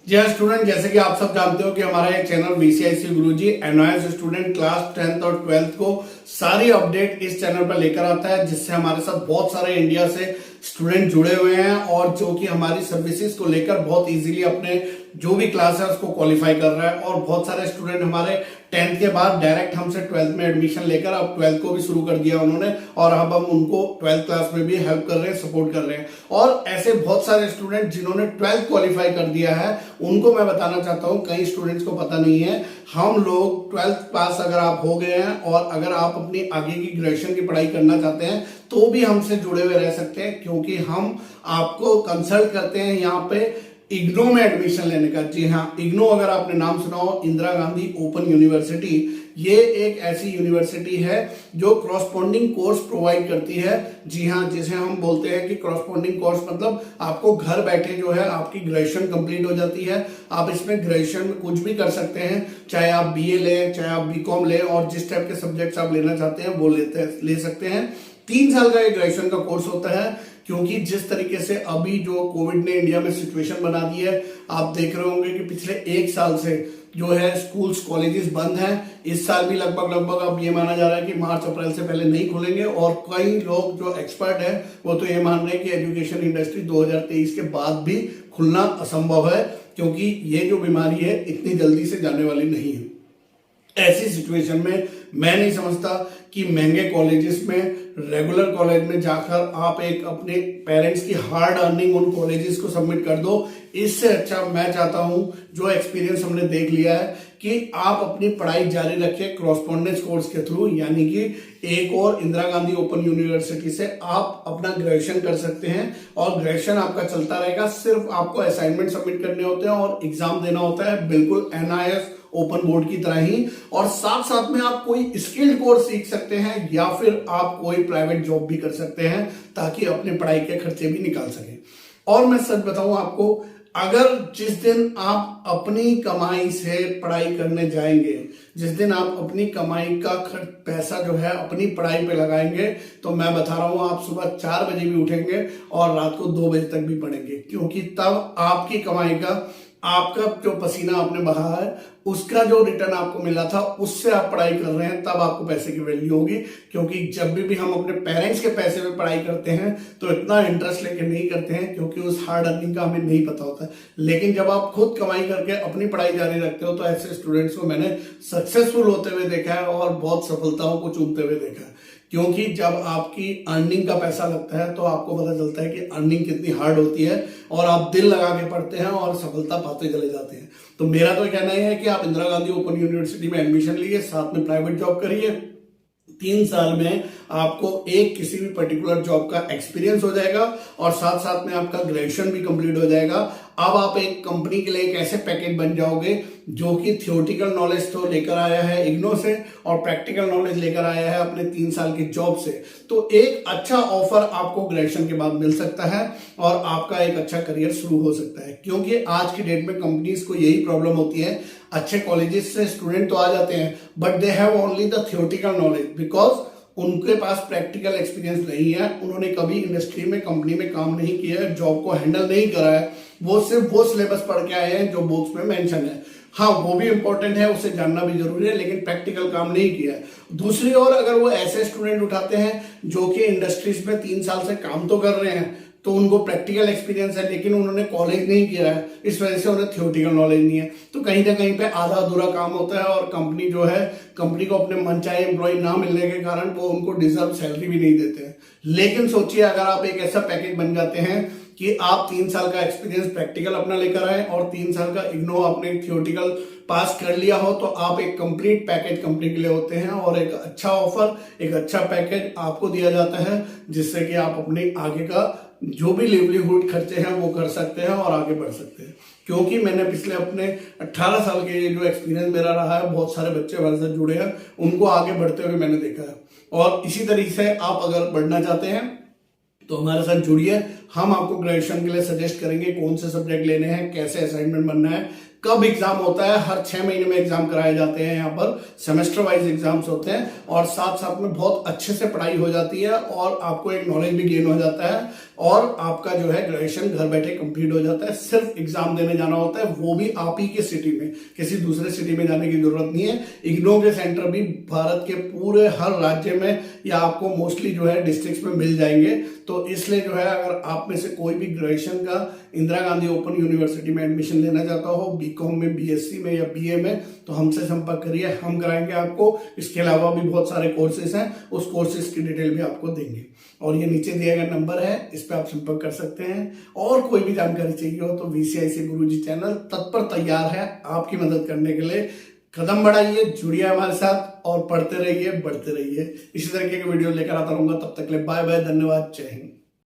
जी हाँ स्टूडेंट, जैसे कि आप सब जानते हो कि हमारा एक चैनल बीसीआईसी गुरुजी एनवाइस स्टूडेंट क्लास 10th और 12th को सारी अपडेट इस चैनल पर लेकर आता है, जिससे हमारे साथ बहुत सारे इंडिया से स्टूडेंट जुड़े हुए हैं और जो कि हमारी सर्विसेज को लेकर बहुत इजीली अपने जो भी क्लास है उसको क्वालिफाई कर रहा है। और बहुत सारे स्टूडेंट हमारे 10th के बाद डायरेक्ट हमसे 12th में एडमिशन लेकर अब 12th को भी शुरू कर दिया उन्होंने, और अब हम उनको 12th क्लास में भी हेल्प कर रहे हैं, सपोर्ट कर रहे हैं। और ऐसे बहुत सारे स्टूडेंट जिन्होंने 12th क्वालिफाई कर दिया है उनको मैं बताना चाहता हूं, कई स्टूडेंट्स को पता नहीं है, हम लोग 12th पास अगर आप हो गए हैं और अगर आप अपनी आगे की ग्रेजुएशन की पढ़ाई करना चाहते हैं तो भी हमसे जुड़े हुए रह सकते हैं, क्योंकि हम आपको कंसल्ट करते हैं यहाँ पे इग्नो में एडमिशन लेने का। जी हाँ, इग्नो अगर आपने नाम सुना हो, इंदिरा गांधी ओपन यूनिवर्सिटी, ये एक ऐसी यूनिवर्सिटी है जो क्रॉसपॉन्डिंग कोर्स प्रोवाइड करती है। जी हाँ, जिसे हम बोलते हैं कि क्रॉसपॉन्डिंग कोर्स मतलब आपको घर बैठे जो है आपकी ग्रेजुएशन कंप्लीट हो जाती है। आप इसमें ग्रेजुएशन में कुछ भी कर सकते हैं, चाहे आप बीए लें, चाहे आप बीकॉम लें, और जिस टाइप के सब्जेक्ट्स आप लेना चाहते हैं वो ले सकते हैं। 3 साल का ये ग्रेजुएशन का कोर्स होता है, क्योंकि जिस तरीके से अभी जो कोविड ने इंडिया में सिचुएशन बना दी है, आप देख रहे होंगे कि पिछले 1 साल से जो है स्कूल्स कॉलेजेस बंद हैं। इस साल भी लगभग अब ये माना जा रहा है कि मार्च अप्रैल से पहले नहीं खुलेंगे, और कई लोग जो एक्सपर्ट हैं वो तो ये मान रहे हैं कि एजुकेशन इंडस्ट्री 2023 के बाद भी खुलना असंभव है, क्योंकि ये जो बीमारी है इतनी जल्दी से जाने वाली नहीं है। ऐसी सिचुएशन में मैं नहीं समझता कि महंगे कॉलेजेस में, रेगुलर कॉलेज में जाकर आप एक अपने पेरेंट्स की हार्ड अर्निंग उन कॉलेजेस को सबमिट कर दो। इससे अच्छा मैं चाहता हूं, जो एक्सपीरियंस हमने देख लिया है, कि आप अपनी पढ़ाई जारी रखें क्रॉसपॉन्डेंस कोर्स के थ्रू, यानी कि एक और इंदिरा गांधी ओपन यूनिवर्सिटी से आप अपना ग्रेजुएशन कर सकते हैं और ग्रेजुएशन आपका चलता रहेगा। सिर्फ आपको असाइनमेंट सबमिट करने होते हैं और एग्जाम देना होता है, बिल्कुल एनआईएस ओपन बोर्ड की तरह ही। और साथ साथ में आप कोई स्किल्ड कोर्स सीख सकते हैं या फिर आप कोई प्राइवेट जॉब भी कर सकते हैं, ताकि अपनी पढ़ाई के खर्चे भी निकाल सकें। और मैं सच बताऊं आपको, अगर जिस दिन आप अपनी कमाई से पढ़ाई करने जाएंगे, जिस दिन आप अपनी कमाई का पैसा जो है अपनी पढ़ाई पे लगाएंगे, तो मैं बता रहा हूं आप सुबह 4 बजे भी उठेंगे और रात को 2 बजे तक भी पढ़ेंगे, क्योंकि तब आपकी कमाई का, आपका जो पसीना आपने बहाया है उसका जो रिटर्न आपको मिला था, उससे आप पढ़ाई कर रहे हैं, तब आपको पैसे की वैल्यू होगी। क्योंकि जब भी हम अपने पेरेंट्स के पैसे में पढ़ाई करते हैं तो इतना इंटरेस्ट लेके नहीं करते हैं, क्योंकि उस हार्ड अर्निंग का हमें नहीं पता होता है। लेकिन जब आप खुद कमाई करके अपनी पढ़ाई जारी रखते हो, तो ऐसे स्टूडेंट्स को मैंने सक्सेसफुल होते हुए देखा है और बहुत सफलताओं को चूमते हुए देखा है। क्योंकि जब आपकी अर्निंग का पैसा लगता है तो आपको पता चलता है कि अर्निंग कितनी हार्ड होती है, और आप दिल लगा के पढ़ते हैं और सफलता पाते चले जाते हैं। तो मेरा तो कहना है कि आप इंदिरा गांधी ओपन यूनिवर्सिटी में एडमिशन लीजिए, साथ में प्राइवेट जॉब करिए। 3 साल में आपको एक किसी भी पर्टिकुलर जॉब का एक्सपीरियंस हो जाएगा और साथ साथ में आपका ग्रेजुएशन भी कंप्लीट हो जाएगा। अब आप एक कंपनी के लिए एक ऐसे पैकेज बन जाओगे जो कि थियोरेटिकल नॉलेज तो लेकर आया है इग्नो से और प्रैक्टिकल नॉलेज लेकर आया है अपने 3 साल की जॉब से। तो एक अच्छा ऑफर आपको ग्रेजुएशन के बाद मिल सकता है और आपका एक अच्छा करियर शुरू हो सकता है। क्योंकि आज की डेट में कंपनीज को यही प्रॉब्लम होती है, अच्छे कॉलेजेस से स्टूडेंट तो आ जाते हैं but they have only the theoretical knowledge, because उनके पास प्रैक्टिकल एक्सपीरियंस नहीं है, उन्होंने कभी इंडस्ट्री में, कंपनी में काम नहीं किया है, जॉब को हैंडल नहीं करा है, वो सिर्फ वो सिलेबस पढ़ के आए हैं जो बुक्स में मेंशन है। हाँ, वो भी इंपॉर्टेंट है, उसे जानना भी जरूरी है, लेकिन प्रैक्टिकल काम नहीं किया है। दूसरी ओर अगर वो ऐसे स्टूडेंट उठाते हैं जो कि इंडस्ट्रीज में 3 साल से काम तो कर रहे हैं, तो उनको प्रैक्टिकल एक्सपीरियंस है लेकिन उन्होंने कॉलेज नहीं किया है, इस वजह से उन्हें थियोरेटिकल नॉलेज नहीं है, तो कहीं ना कहीं पे आधा अधूरा काम होता है और कंपनी जो है, कंपनी को अपने मनचाहे एम्प्लॉय ना मिलने के कारण वो उनको डिजर्व सैलरी भी नहीं देते हैं। लेकिन सोचिए, अगर आप एक ऐसा पैकेज बन जाते हैं कि आप 3 साल का एक्सपीरियंस प्रैक्टिकल अपना लेकर आए और 3 साल का इग्नो आपने थियोरेटिकल पास कर लिया हो, तो आप एक कंप्लीट पैकेज कंपनी के लिए होते हैं और एक अच्छा ऑफर, एक अच्छा पैकेज आपको दिया जाता है, जिससे कि आप अपने आगे का जो भी लिवलीहुड खर्चे हैं वो कर सकते हैं और आगे बढ़ सकते हैं। क्योंकि मैंने पिछले अपने 18 साल के जो एक्सपीरियंस मेरा रहा है, बहुत सारे बच्चे हमारे साथ जुड़े हैं, उनको आगे बढ़ते हुए मैंने देखा है। और इसी तरीके से आप अगर बढ़ना चाहते हैं तो हमारे साथ जुड़िए। हम आपको ग्रेजुएशन के लिए सजेस्ट करेंगे कौन से सब्जेक्ट लेने हैं, कैसे असाइनमेंट बनना है, कब एग्जाम होता है। हर 6 महीने में एग्जाम कराए जाते हैं, यहाँ पर सेमेस्टर वाइज एग्जाम्स होते हैं और साथ साथ में बहुत अच्छे से पढ़ाई हो जाती है और आपको एक नॉलेज भी गेन हो जाता है और आपका जो है ग्रेजुएशन घर बैठे कंप्लीट हो जाता है। सिर्फ एग्जाम देने जाना होता है, वो भी आप ही के सिटी में, किसी दूसरे सिटी में जाने की जरूरत नहीं है। इग्नू के सेंटर भी भारत के पूरे हर राज्य में या आपको मोस्टली जो है डिस्ट्रिक्ट्स में मिल जाएंगे। तो इसलिए जो है अगर आप में से कोई भी ग्रेजुएशन का इंदिरा गांधी ओपन यूनिवर्सिटी में एडमिशन लेना चाहता हो, बीकॉम में, बीएससी में या बीए में, तो हमसे संपर्क करिए, हम कराएंगे आपको। इसके अलावा भी बहुत सारे कोर्सेज हैं, उस कोर्सेज की डिटेल भी आपको देंगे। और ये नीचे दिया गया नंबर है, इस पर आप संपर्क कर सकते हैं। और कोई भी जानकारी चाहिए हो तो VCIC गुरुजी चैनल तत्पर तैयार है आपकी मदद करने के लिए। कदम बढ़ाइए, जुड़िए हमारे साथ और पढ़ते रहिए, बढ़ते रहिए। इसी तरीके के वीडियो लेकर आता रहूंगा। तब तक के लिए बाय बाय, धन्यवाद, जय हिंद।